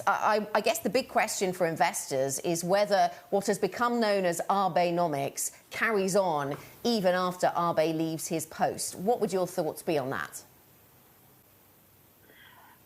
I guess the big question for investors is whether what has become known as Abenomics carries on even after Abe leaves his post. What would your thoughts be on that?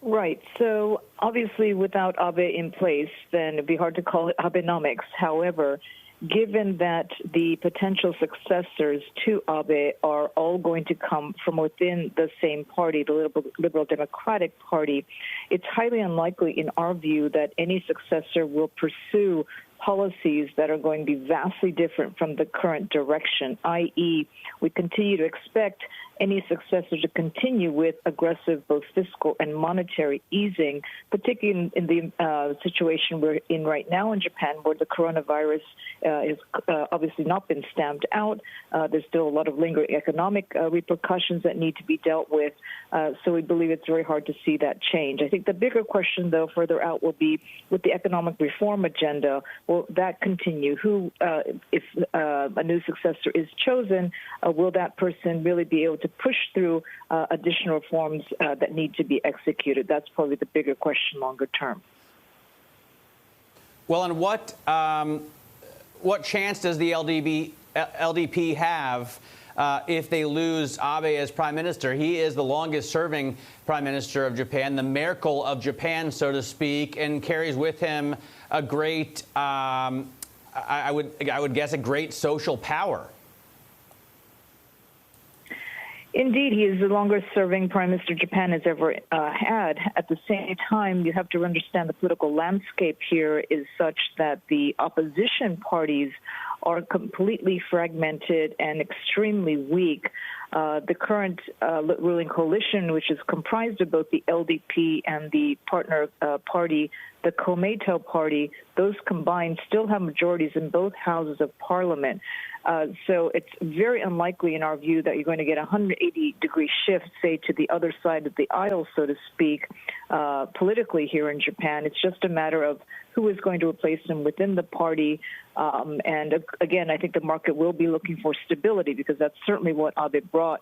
Right. So obviously without Abe in place, then it'd be hard to call it Abenomics. However, given that the potential successors to Abe are all going to come from within the same party, the Liberal Democratic Party, it's highly unlikely, in our view, that any successor will pursue policies that are going to be vastly different from the current direction, i.e., we continue to expect any successor to continue with aggressive both fiscal and monetary easing, particularly in the situation we're in right now in Japan, where the coronavirus is obviously not been stamped out. There's still a lot of lingering economic repercussions that need to be dealt with. So we believe it's very hard to see that change. I think the bigger question, though, further out will be with the economic reform agenda, will that continue? Who, if a new successor is chosen, will that person really be able to push through additional reforms that need to be executed? That's probably the bigger question longer term. Well, and what chance does the LDP have if they lose Abe as prime minister? He is the longest-serving prime minister of Japan, the Merkel of Japan, so to speak, and carries with him a great, I would guess, a great social power. Indeed, he is the longest-serving prime minister Japan has ever had. At the same time, you have to understand the political landscape here is such that the opposition parties are completely fragmented and extremely weak. The current ruling coalition, which is comprised of both the LDP and the partner party, the Komeito party, those combined still have majorities in both houses of parliament. So it's very unlikely, in our view, that you're going to get a 180-degree shift, say, to the other side of the aisle, so to speak, politically here in Japan. It's just a matter of who is going to replace him within the party. And again, I think the market will be looking for stability because that's certainly what Abe brought